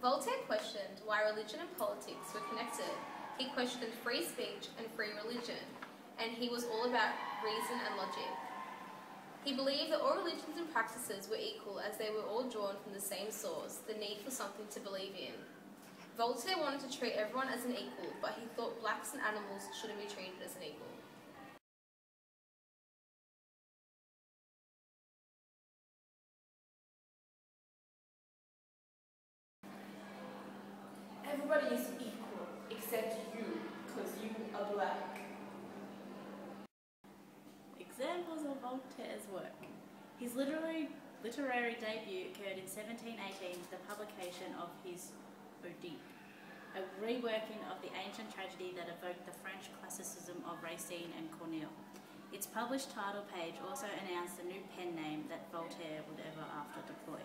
Voltaire questioned why religion and politics were connected. He questioned free speech and free religion, and he was all about reason and logic. He believed that all religions and practices were equal as they were all drawn from the same source, the need for something to believe in. Voltaire wanted to treat everyone as an equal, but he thought blacks and animals shouldn't be treated as an equal. Everybody is equal, except you, because you are black. Examples of Voltaire's work. His literary debut occurred in 1718 with the publication of his Ode, a reworking of the ancient tragedy that evoked the French classicism of Racine and Corneille. Its published title page also announced the new pen name that Voltaire would ever after deploy.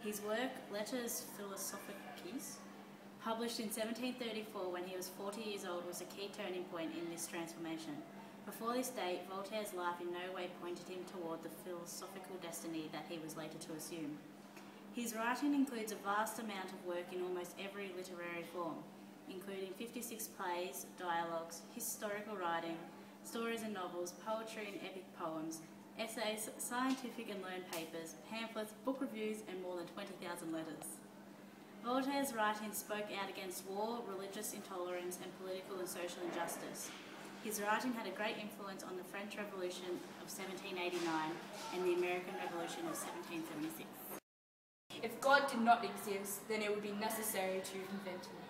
His work, Letters Philosophiques, published in 1734 when he was 40 years old, was a key turning point in this transformation. Before this date, Voltaire's life in no way pointed him toward the philosophical destiny that he was later to assume. His writing includes a vast amount of work in almost every literary form, including 56 plays, dialogues, historical writing, stories and novels, poetry and epic poems, essays, scientific and learned papers, pamphlets, book reviews, and more than 20,000 letters. Voltaire's writings spoke out against war, religious intolerance, and political and social injustice. His writing had a great influence on the French Revolution of 1789 and the American Revolution of 1776. If God did not exist, then it would be necessary to invent him.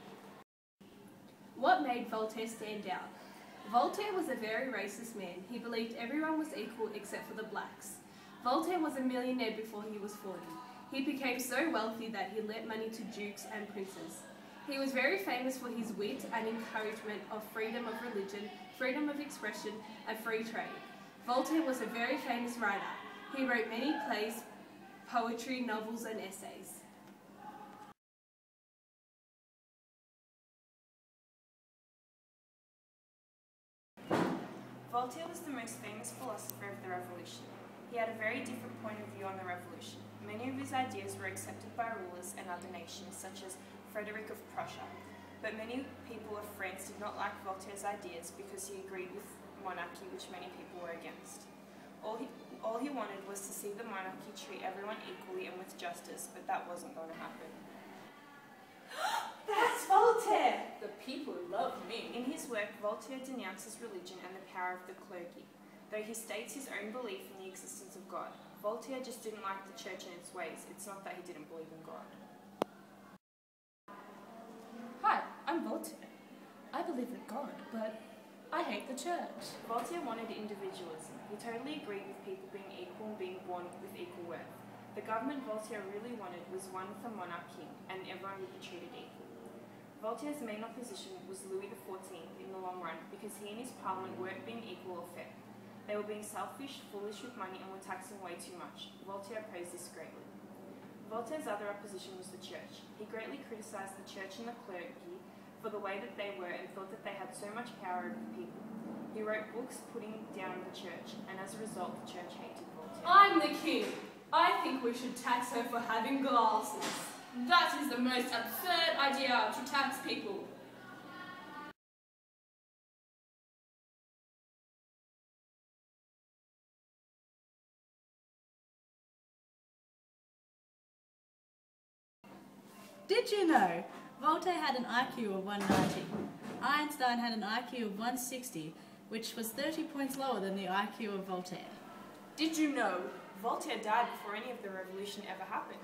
What made Voltaire stand out? Voltaire was a very racist man. He believed everyone was equal except for the blacks. Voltaire was a millionaire before he was 40. He became so wealthy that he lent money to dukes and princes. He was very famous for his wit and encouragement of freedom of religion, freedom of expression, and free trade. Voltaire was a very famous writer. He wrote many plays, poetry, novels, and essays. Voltaire was the most famous philosopher of the Revolution. He had a very different point of view on the Revolution. Many of his ideas were accepted by rulers and other nations, such as Frederick of Prussia, but many people of France did not like Voltaire's ideas because he agreed with monarchy, which many people were against. All he wanted was to see the monarchy treat everyone equally and with justice, but that wasn't going to happen. That's Voltaire! The people love me. In his work, Voltaire denounces religion and the power of the clergy, though he states his own belief in the existence of God. Voltaire just didn't like the church and its ways. It's not that he didn't believe in God. Hi, I'm Voltaire. I believe in God, but I hate the church. Voltaire wanted individualism. He totally agreed with people being equal and being born with equal worth. The government Voltaire really wanted was one with a monarchy, and everyone would be treated equal. Voltaire's main opposition was Louis XIV in the long run, because he and his parliament weren't being equal or fair. They were being selfish, foolish with money, and were taxing way too much. Voltaire praised this greatly. Voltaire's other opposition was the church. He greatly criticised the church and the clergy for the way that they were and thought that they had so much power over the people. He wrote books putting down the church, and as a result, the church hated Voltaire. I'm the king. I think we should tax her for having glasses. That is the most absurd idea, to tax people. Did you know Voltaire had an IQ of 190? Einstein had an IQ of 160, which was 30 points lower than the IQ of Voltaire. Did you know Voltaire died before any of the revolution ever happened?